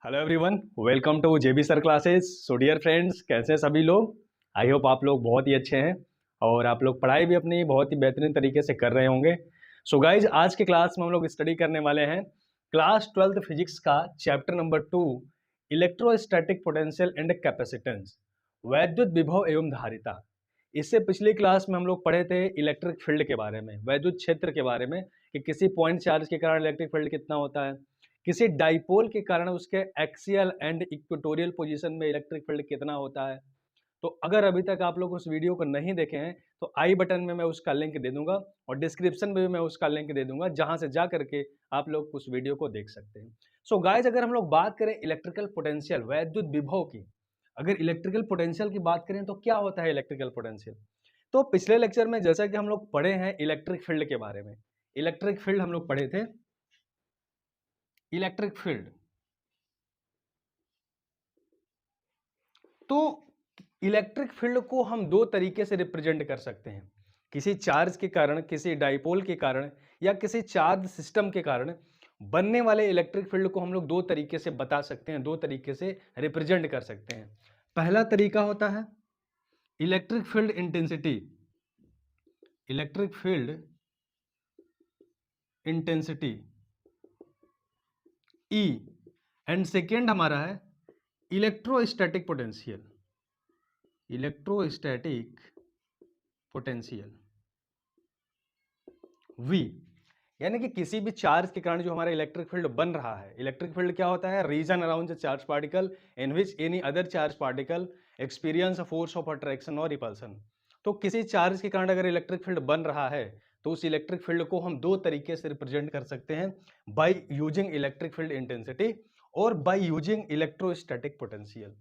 Hello everyone, welcome to JB sir classes. So dear friends, कैसे हैं सभी लोग। आई होप आप लोग बहुत ही अच्छे हैं और आप लोग पढ़ाई भी अपनी बहुत ही बेहतरीन तरीके से कर रहे होंगे। सो गाइज, आज के क्लास में हम लोग स्टडी करने वाले हैं क्लास 12th फिजिक्स का chapter number 2, electrostatic potential and capacitance, वैद्युत विभव एवं धारिता। इससे पिछली क्लास में हम लोग पढ़े थे इलेक्ट्रिक फील्ड के बारे में, वैद्युत क्षेत्र के बारे में, कि किसी पॉइंट चार्ज के कारण इलेक्ट्रिक फील्ड कितना होता है, किसी डाइपोल के कारण उसके एक्सियल एंड इक्वेटोरियल पोजीशन में इलेक्ट्रिक फील्ड कितना होता है। तो अगर अभी तक आप लोग उस वीडियो को नहीं देखे हैं तो आई बटन में मैं उसका लिंक दे दूंगा और डिस्क्रिप्शन में भी मैं उसका लिंक दे दूंगा, जहां से जा करके आप लोग उस वीडियो को देख सकते हैं। सो गाइज, अगर हम लोग बात करें इलेक्ट्रिकल पोटेंशियल, वैद्युत विभव की, अगर इलेक्ट्रिकल पोटेंशियल की बात करें तो क्या होता है इलेक्ट्रिकल पोटेंशियल। तो पिछले लेक्चर में जैसा कि हम लोग पढ़े हैं इलेक्ट्रिक फील्ड के बारे में, इलेक्ट्रिक फील्ड हम लोग पढ़े थे। इलेक्ट्रिक फील्ड, तो इलेक्ट्रिक फील्ड को हम दो तरीके से रिप्रेजेंट कर सकते हैं। किसी चार्ज के कारण, किसी डाइपोल के कारण, या किसी चार्ज सिस्टम के कारण बनने वाले इलेक्ट्रिक फील्ड को हम लोग दो तरीके से बता सकते हैं, दो तरीके से रिप्रेजेंट कर सकते हैं। पहला तरीका होता है electric field intensity, electric field intensity E, and second हमारा है electrostatic potential, electrostatic potential V। यानी कि किसी भी चार्ज के कारण जो हमारा इलेक्ट्रिक फील्ड बन रहा है, इलेक्ट्रिक फील्ड क्या होता है, region around the charge particle in which any other charge particle experience force of attraction और रिपल्सन। तो किसी चार्ज के कारण अगर इलेक्ट्रिक फील्ड बन रहा है तो उस इलेक्ट्रिक फील्ड को हम दो तरीके से रिप्रेजेंट कर सकते हैं, by using electric field intensity और बाय यूजिंग इलेक्ट्रोस्टैटिक पोटेंशियल।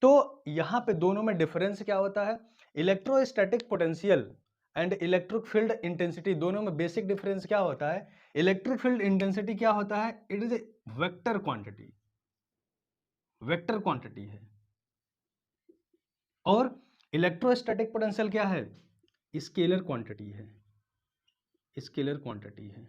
तो यहां पे दोनों में डिफरेंस क्या होता है, electrostatic potential and electric field intensity, दोनों में बेसिक डिफरेंस क्या होता है। इलेक्ट्रिक फील्ड इंटेंसिटी क्या होता है, it is a vector quantity, vector quantity है। और इलेक्ट्रोस्टैटिक पोटेंशियल क्या है, स्केलर क्वांटिटी है, स्केलर क्वांटिटी है।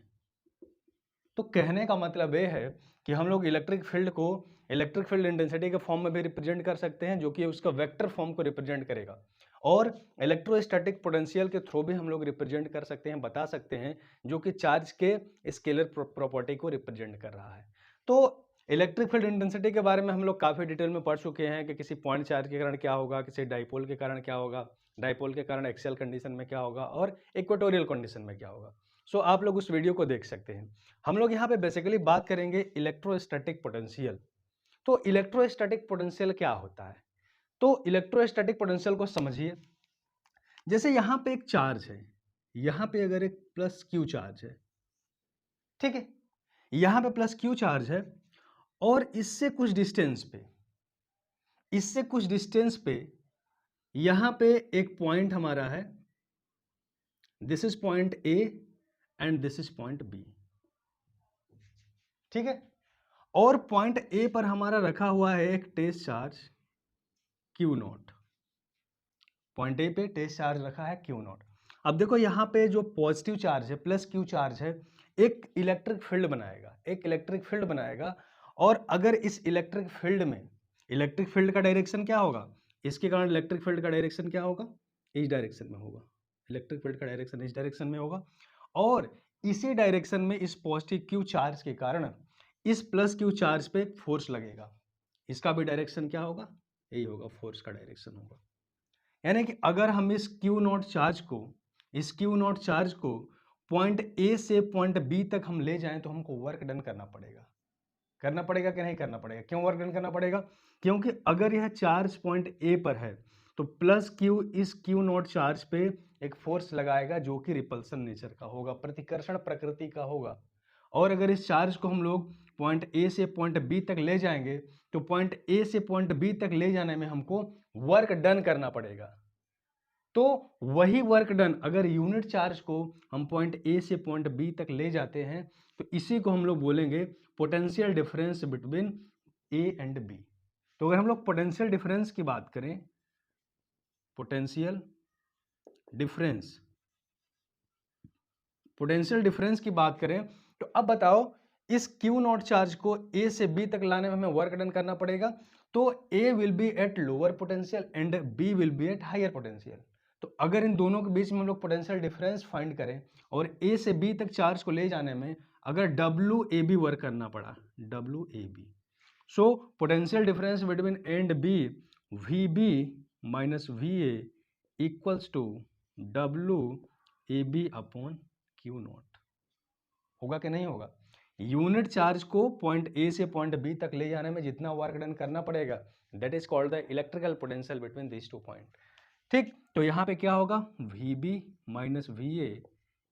तो कहने का मतलब ये है कि हम लोग इलेक्ट्रिक फील्ड को इलेक्ट्रिक फील्ड इंटेंसिटी के फॉर्म में भी रिप्रेजेंट कर सकते हैं, जो कि उसका वेक्टर फॉर्म को रिप्रेजेंट करेगा, और इलेक्ट्रोस्टैटिक पोटेंशियल के थ्रू भी हम लोग रिप्रेजेंट कर सकते हैं, बता सकते हैं, जो कि चार्ज के स्केलर प्रॉपर्टी को रिप्रेजेंट कर रहा है। तो इलेक्ट्रिक फील्ड इंटेंसिटी के बारे में हम लोग काफ़ी डिटेल में पढ़ चुके हैं कि किसी पॉइंट चार्ज के कारण क्या होगा, किसी डाइपोल के कारण क्या होगा, डाइपोल के कारण एक्सियल कंडीशन में क्या होगा, और इक्वेटोरियल कंडीशन में क्या होगा। सो आप लोग उस वीडियो को देख सकते हैं। हम लोग यहाँ पे बेसिकली बात करेंगे इलेक्ट्रोस्टैटिक पोटेंशियल। तो इलेक्ट्रोस्टैटिक पोटेंशियल क्या होता है, तो इलेक्ट्रोस्टैटिक पोटेंशियल को समझिए। जैसे यहाँ पे एक चार्ज है, यहाँ पे अगर एक प्लस क्यू चार्ज है, ठीक है, यहाँ पे प्लस क्यू चार्ज है, और इससे कुछ डिस्टेंस पे, इससे कुछ डिस्टेंस पे यहाँ पे एक पॉइंट हमारा है, this is point A and this is point B, ठीक है। और पॉइंट ए पर हमारा रखा हुआ है एक test charge Q naught, point A पे टेस्ट चार्ज रखा है क्यू नॉट। अब देखो यहाँ पे जो पॉजिटिव चार्ज है, प्लस क्यू चार्ज है, एक इलेक्ट्रिक फील्ड बनाएगा, एक इलेक्ट्रिक फील्ड बनाएगा। और अगर इस इलेक्ट्रिक फील्ड में, इलेक्ट्रिक फील्ड का डायरेक्शन क्या होगा, इसके कारण इलेक्ट्रिक फील्ड का डायरेक्शन क्या होगा, इस डायरेक्शन में होगा, इलेक्ट्रिक फील्ड का डायरेक्शन इस डायरेक्शन में होगा। और इसी डायरेक्शन में इस पॉजिटिव क्यू चार्ज के कारण इस प्लस क्यू चार्ज पे फोर्स लगेगा, इसका भी डायरेक्शन क्या होगा, यही होगा, फोर्स का डायरेक्शन होगा। यानी कि अगर हम इस क्यू नॉट चार्ज को, इस क्यू नॉट चार्ज को पॉइंट ए से पॉइंट बी तक हम ले जाएं तो हमको वर्क डन करना पड़ेगा, करना पड़ेगा कि नहीं करना पड़ेगा। क्यों वर्क डन करना पड़ेगा, क्योंकि अगर यह चार्ज पॉइंट ए पर है तो प्लस क्यू इस क्यू नॉट चार्ज पे एक फोर्स लगाएगा, जो कि रिपल्सन नेचर का होगा, प्रतिकर्षण प्रकृति का होगा। और अगर इस चार्ज को हम लोग पॉइंट ए से पॉइंट बी तक ले जाएंगे तो पॉइंट ए से पॉइंट बी तक ले जाने में हमको वर्क डन करना पड़ेगा। तो वही वर्क डन अगर यूनिट चार्ज को हम पॉइंट ए से पॉइंट बी तक ले जाते हैं तो इसी को हम लोग बोलेंगे potential difference between A and B. तो अगर हम लोग पोटेंशियल डिफरेंस की बात करें, पोटेंशियल डिफरेंस, पोटेंशियल डिफरेंस की बात करें, तो अब बताओ इस क्यू नॉट चार्ज को ए से बी तक लाने में हमें वर्क डन करना पड़ेगा, तो A will be at lower potential and B will be at higher potential. तो अगर इन दोनों के बीच में हम लोग पोटेंशियल डिफरेंस फाइंड करें और ए से बी तक चार्ज को ले जाने में अगर डब्ल्यू ए बी वर्क करना पड़ा, W A B, so potential difference between A and B V B minus V A equals to W A B upon Q naught. होगा कि नहीं होगा? यूनिट चार्ज को पॉइंट ए से point B तक ले जाने में जितना वर्क डन करना पड़ेगा, that is called the electrical potential between this two point. ठीक, तो यहाँ पे क्या होगा, V B minus V A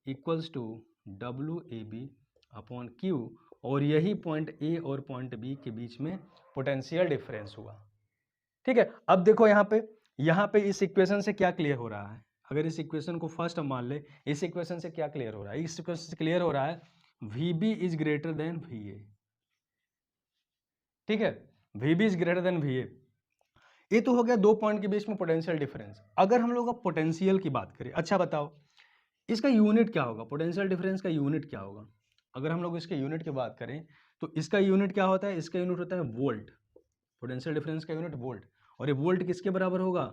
equals to W A B upon Q, और यही पॉइंट ए और पॉइंट बी के बीच में पोटेंशियल डिफरेंस हुआ। ठीक है, अब देखो यहाँ पे इस इक्वेशन से क्या क्लियर हो रहा है, अगर इस इक्वेशन को फर्स्ट हम मान ले, इस इक्वेशन से क्या क्लियर हो रहा है, इस इक्वेशन से क्लियर हो रहा है VB is greater than VA। ठीक है, VB is greater than VA। ये तो हो गया दो पॉइंट के बीच में पोटेंशियल डिफरेंस। अगर हम लोग अब पोटेंशियल की बात करें, अच्छा बताओ इसका यूनिट क्या होगा, पोटेंशियल डिफरेंस का यूनिट क्या होगा? अगर हम लोग इसके यूनिट की बात करें तो इसका यूनिट क्या होता है, इसका यूनिट होता है वोल्ट। पोटेंशियल डिफरेंस का यूनिट वोल्ट, और ये वोल्ट किसके बराबर होगा,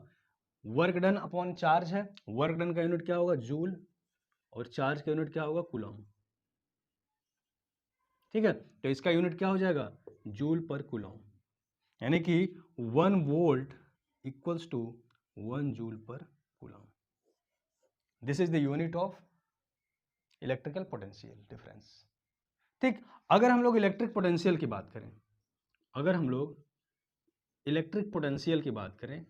वर्क डन अपॉन चार्ज है। वर्क डन का यूनिट क्या होगा, जूल, और चार्ज का यूनिट क्या होगा, कूलम। ठीक है, तो इसका यूनिट क्या हो जाएगा, जूल पर कूलम, यानी कि 1 वोल्ट इक्वल्स टू 1 जूल पर coulomb. This is the unit of electrical potential difference. ठीक, अगर हम लोग इलेक्ट्रिक पोटेंशियल की बात करें, अगर हम लोग इलेक्ट्रिक पोटेंशियल की बात करें,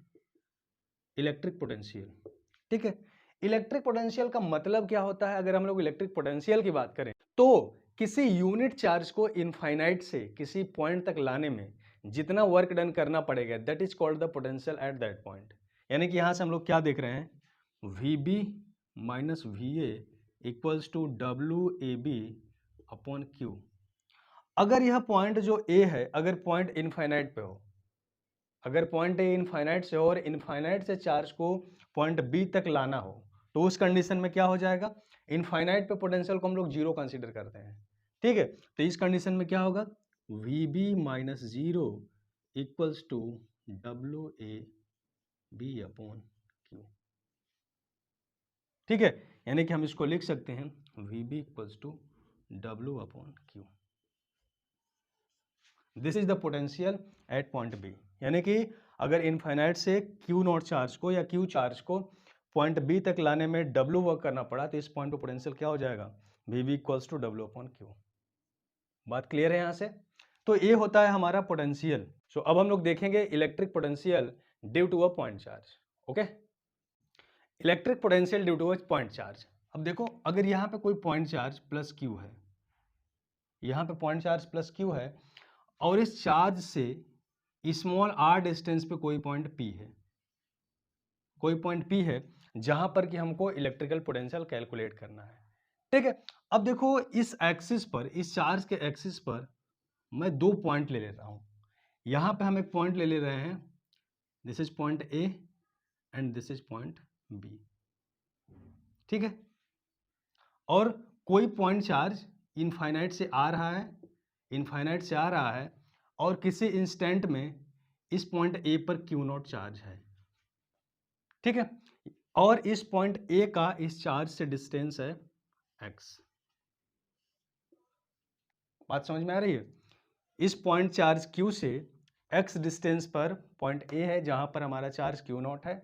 इलेक्ट्रिक पोटेंशियल, ठीक है, इलेक्ट्रिक पोटेंशियल का मतलब क्या होता है? अगर हम लोग इलेक्ट्रिक पोटेंशियल की बात करें तो किसी यूनिट चार्ज को इनफाइनाइट से किसी पॉइंट तक लाने में जितना वर्क डन करना पड़ेगा, that is called the potential at that point. यानी कि यहां से हम लोग क्या देख रहे हैं, V B minus V A equals to W A B upon Q. अगर यह पॉइंट जो ए है, अगर पॉइंट इनफाइनाइट पे हो, अगर पॉइंट ए इनफाइनाइट से हो और इनफाइनाइट से चार्ज को पॉइंट बी तक लाना हो, तो उस कंडीशन में क्या हो जाएगा, इनफाइनाइट पे पोटेंशियल को हम लोग जीरो कंसीडर करते हैं। ठीक है, तो इस कंडीशन में क्या होगा, V B minus zero equals to W A B upon Q. ठीक है, यानी कि हम इसको लिख सकते हैं V B equals to W upon Q. This is the potential at point B. यानी कि अगर इनफाइनाइट से क्यू नॉट चार्ज को या क्यू चार्ज को पॉइंट बी तक लाने में डब्ल्यू वर्क करना पड़ा, तो इस पॉइंट पे पोटेंशियल क्या हो जाएगा, V B equals to W upon Q. बात क्लियर है यहाँ से? तो ये होता है हमारा पोटेंशियल। सो अब हम लोग देखेंगे electric potential due to a point charge. Okay, electric potential due to a point charge. अब देखो, अगर यहाँ पे कोई पॉइंट चार्ज प्लस क्यू है, यहाँ पे पॉइंट चार्ज प्लस क्यू है, और इस चार्ज से स्मॉल आर डिस्टेंस पे कोई पॉइंट पी है, कोई पॉइंट पी है जहां पर कि हमको इलेक्ट्रिकल पोटेंशियल कैलकुलेट करना है। ठीक है, अब देखो इस एक्सिस पर, इस चार्ज के एक्सिस पर मैं दो पॉइंट ले लेता हूं। यहां पे हम एक पॉइंट ले रहे हैं, this is point A and this is point B. ठीक है, और कोई पॉइंट चार्ज इनफाइनाइट से आ रहा है, इनफाइनाइट से आ रहा है, और किसी इंस्टेंट में इस पॉइंट ए पर क्यू नॉट चार्ज है। ठीक है, और इस पॉइंट ए का इस चार्ज से डिस्टेंस है x। बात समझ में आ रही है? इस पॉइंट चार्ज q से x डिस्टेंस पर पॉइंट ए है जहां पर हमारा चार्ज q नॉट है,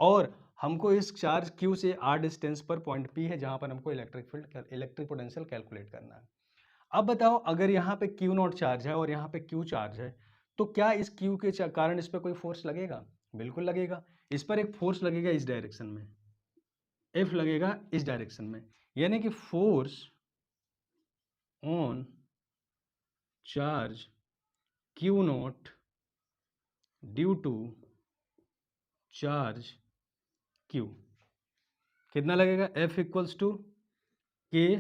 और हमको इस चार्ज q से r डिस्टेंस पर पॉइंट p है जहां पर हमको electric field, electric potential calculate करना है। अब बताओ, अगर यहाँ पे q नॉट चार्ज है और यहाँ पे q चार्ज है, तो क्या इस q के कारण इस पर कोई फोर्स लगेगा? बिल्कुल लगेगा। इस पर एक फोर्स लगेगा इस डायरेक्शन में, F लगेगा इस डायरेक्शन में, यानी कि force on charge Q naught due to charge Q कितना लगेगा, F equals to K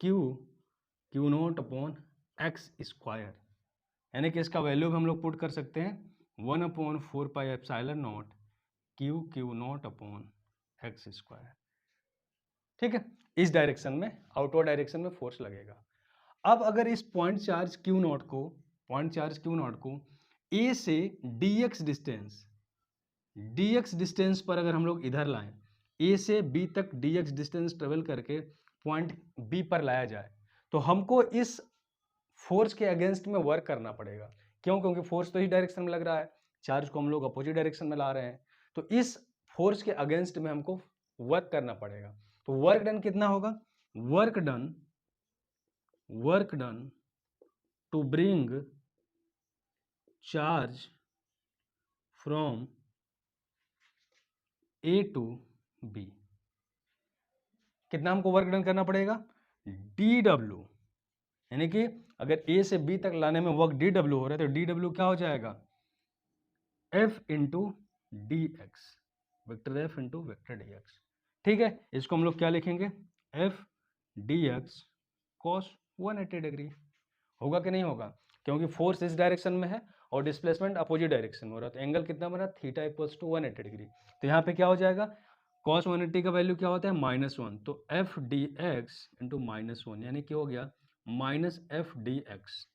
Q not upon X square, यानी कि इसका वैल्यू हम लोग पुट कर सकते हैं 1/4πε0 Q not upon X square. ठीक है, इस डायरेक्शन में, आउटवर्ड डायरेक्शन में फोर्स लगेगा। अब अगर इस पॉइंट चार्ज क्यू नॉट को ए से dx डिस्टेंस पर अगर हम लोग इधर लाएं, ए से बी तक dx डिस्टेंस ट्रेवल करके पॉइंट बी पर लाया जाए, तो हमको इस फोर्स के अगेंस्ट में वर्क करना पड़ेगा। क्यों? क्योंकि फोर्स तो इस डायरेक्शन में लग रहा है, चार्ज को हम लोग अपोजिट डायरेक्शन में ला रहे हैं, तो इस फोर्स के अगेंस्ट में हमको वर्क करना पड़ेगा। तो वर्क डन कितना होगा? Work done to bring charge from A to B, कितना हमको वर्क डन करना पड़ेगा? dw, यानी कि अगर ए से बी तक लाने में वर्क dw हो रहा है तो dw क्या हो जाएगा? f into D x, vector f into vector D x. ठीक है, इसको हम लोग क्या लिखेंगे? f D x cos 180 degree. होगा कि नहीं होगा? क्योंकि फोर्स इस डायरेक्शन में है और डिस्प्लेसमेंट अपोजिट डायरेक्शन में हो रहा है, तो एंगल कितना बना? Theta equals to 180 degree. तो यहाँ पे क्या हो जाएगा? कॉस 180 का वैल्यू क्या होता है? -1, तो एफ डी एक्स इंटू -1, यानी कि हो गया माइनस एफ डी एक्स।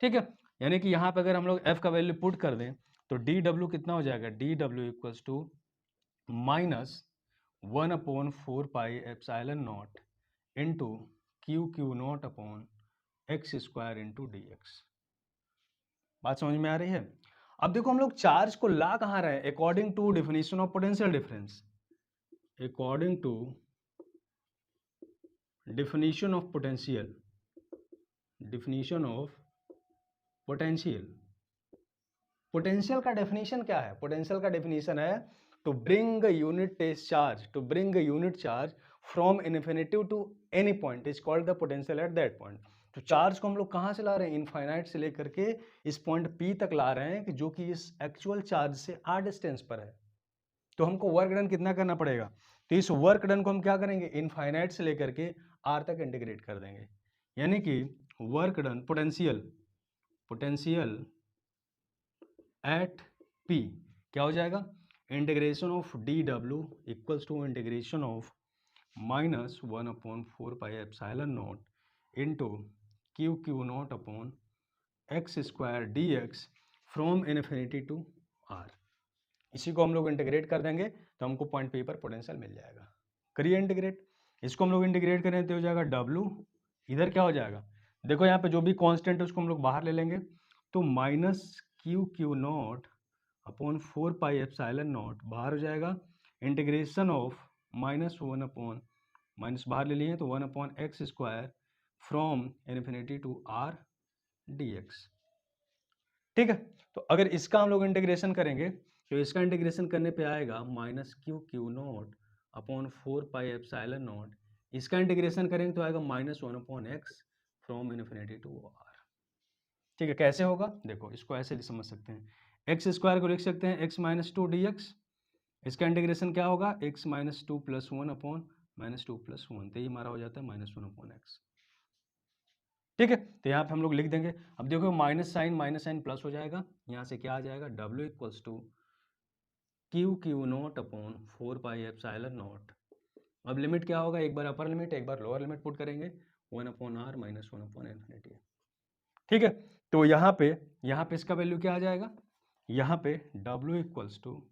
ठीक है, यानी कि यहाँ पे अगर हम लोग f का वैल्यू पुट कर दें तो dw कितना हो जाएगा? dw equals to -1/4πε0 into Q not upon X square into D X. बात समझ में आ रही है? अब देखो हम लोग चार्ज को ला कहाँ रहे हैं? According to definition of potential difference, according to definition of potential, potential का डेफिनेशन क्या है? पोटेंशियल का डेफिनेशन है to bring unit charge from infinity to any point is called the potential at that point. तो charge को हम लोग कहाँ से ला रहे हैं? इनफाइनाइट से लेकर के इस पॉइंट P तक ला रहे हैं, कि जो कि इस एक्चुअल चार्ज से r डिस्टेंस पर है। तो हमको वर्क डन कितना करना पड़ेगा? तो इस वर्क डन को हम क्या करेंगे? इनफाइनाइट से लेकर के r तक इंटीग्रेट कर देंगे, यानी कि work done potential at P क्या हो जाएगा? Integration of dw equals to integration of -1/4πε0 into Q not upon X square D X from infinity to r। इसी को हम लोग इंटीग्रेट कर देंगे तो हमको पॉइंट P पर पोटेंशियल मिल जाएगा। करिए इंटीग्रेट, इसको हम लोग इंटीग्रेट करें तो हो जाएगा W, इधर क्या हो जाएगा? देखो यहाँ पे जो भी कांस्टेंट है उसको हम लोग बाहर ले लेंगे, तो -क्यू नॉट अपॉन 4πε0 बाहर हो जाएगा, इंटीग्रेशन ऑफ -1 माइनस बाहर ले लिए तो 1/x square from infinity to r dx। ठीक है, तो अगर इसका हम लोग इंटीग्रेशन करेंगे तो इसका इंटीग्रेशन करने पे आएगा -क्यू नॉट अपॉन 4πε0, इसका इंटीग्रेशन करेंगे तो आएगा -1/x from infinity to r। ठीक है, कैसे होगा? देखो इसको ऐसे समझ सकते हैं, एक्स स्क्वायर को लिख सकते हैं x-2 dx, इसका इंटीग्रेशन क्या होगा? x-2 + 1 अपॉन -2 + 1, तो ये हमारा हो जाता है -1/x। ठीक है, तो यहाँ पे हम लोग लिख देंगे। अब देखो माइनस साइन प्लस हो जाएगा, यहाँ से क्या आ जाएगा? W equals to Q not upon 4πε0। अब लिमिट क्या होगा? एक बार अपर लिमिट एक बार लोअर लिमिट पुट करेंगे, 1/r माइनस 1/∞। ठीक है, तो यहाँ पे इसका वैल्यू क्या आ जाएगा? यहाँ पे W equals to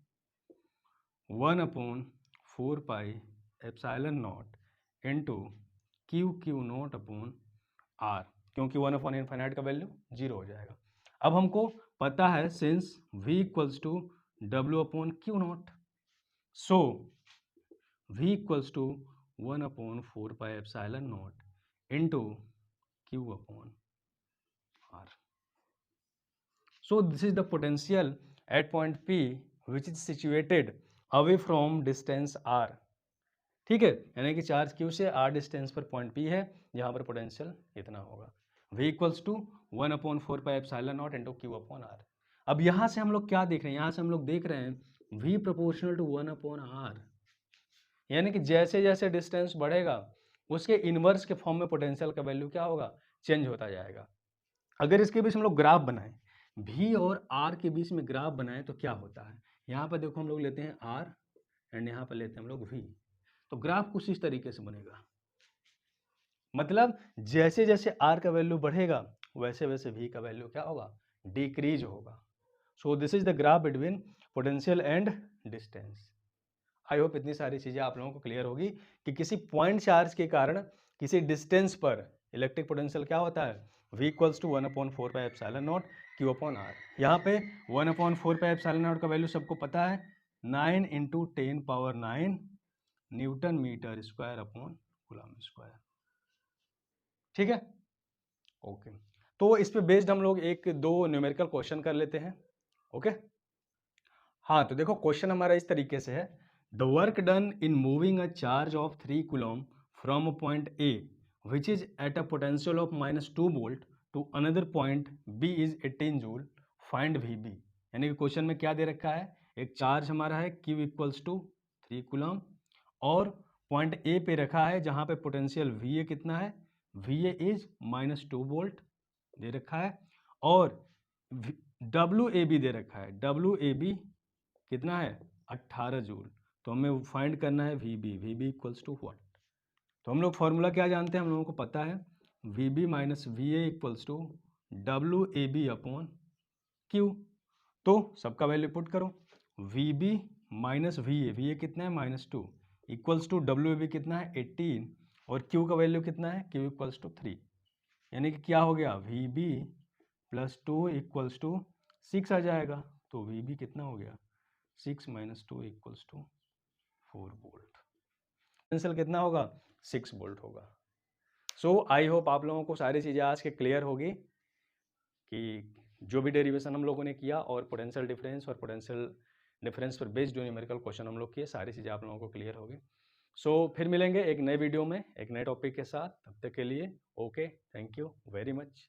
1/4πε0 into Q not upon r, क्योंकि 1/∞ का वैल्यू 0 हो जाएगा। अब हमको पता है since v equals to W/Q0, so v equals to 1/4πε0 into Q/r। So this is the potential at point P which is situated away from distance r। ठीक है, यानी कि चार्ज Q से r डिस्टेंस पर पॉइंट P है, यहाँ पर potential इतना होगा, v equals to 1/4πε0 into Q/r। अब यहाँ से हम लोग क्या देख रहे हैं? यहाँ से हम लोग देख रहे हैं v प्रोपोर्शनल टू 1/r, यानी कि जैसे जैसे डिस्टेंस बढ़ेगा उसके इनवर्स के फॉर्म में पोटेंशियल का वैल्यू क्या होगा? चेंज होता जाएगा। अगर इसके बीच हम लोग ग्राफ बनाएं, v और r के बीच में ग्राफ बनाएं तो क्या होता है? यहाँ पर देखो हम लोग लेते हैं r एंड यहाँ पर लेते हैं हम लोग v, तो ग्राफ कुछ इस तरीके से बनेगा। मतलब जैसे जैसे आर का वैल्यू बढ़ेगा वैसे वैसे वी का वैल्यू क्या होगा, डिक्रीज होगा। So this is the graph between potential and distance. I hope इतनी सारी चीजें आप लोगों को क्लियर होगी कि किसी पॉइंट चार्ज के कारण किसी डिस्टेंस पर इलेक्ट्रिक पोटेंशियल क्या होता है, v इक्वल्स टू 1/4πε0 Q/R। यहाँ पे 1/4πε0 का वैल्यू सबको पता है, 9 × 10⁹ newton metre square upon coulomb square. ठीक है, ओके। तो इस पे बेस्ड हम लोग एक दो न्यूमेरिकल क्वेश्चन कर लेते हैं। ओके, हाँ तो देखो क्वेश्चन हमारा इस तरीके से है, the work done in moving a charge of 3 coulomb from a point A which is at a potential of -2 volt to another point B is 18 joule, find V B. यानी कि क्वेश्चन में क्या दे रखा है, एक चार्ज हमारा है Q equals to 3 coulomb और पॉइंट ए पे रखा है जहाँ पे पोटेंशियल VA कितना है, VA इज -2 वोल्ट दे रखा है और WAB दे रखा है, WAB कितना है 18 जूल। तो हमें फाइंड करना है VB इक्वल्स टू व्हाट। तो हम लोग फॉर्मूला क्या जानते हैं, हम लोगों को पता है VB minus VA equals to WAB upon Q। तो सबका वैल्यू पुट करो, VB माइनस VA कितना है -2 इक्वल्स टू WAB कितना है 18 और Q का वैल्यू कितना है Q इक्वल्स टू 3। यानी कि क्या हो गया, VB प्लस 2 इक्वल्स टू 6 आ जाएगा। तो VB कितना हो गया 6 - 2 इक्वल्स टू 4 वोल्ट। पोटेंशियल कितना होगा 6 वोल्ट होगा। सो आई होप आप लोगों को सारी चीज़ें आज के क्लियर होगी कि जो भी डेरिवेशन हम लोगों ने किया और पोटेंशियल डिफरेंस और पोटेंशियल डिफरेंस पर बेस्ड जो न्यूमेरिकल क्वेश्चन हम लोग किए, सारी चीज़ें आप लोगों को क्लियर होगी। सो फिर मिलेंगे एक नए वीडियो में एक नए टॉपिक के साथ, तब तक के लिए okay, thank you very much.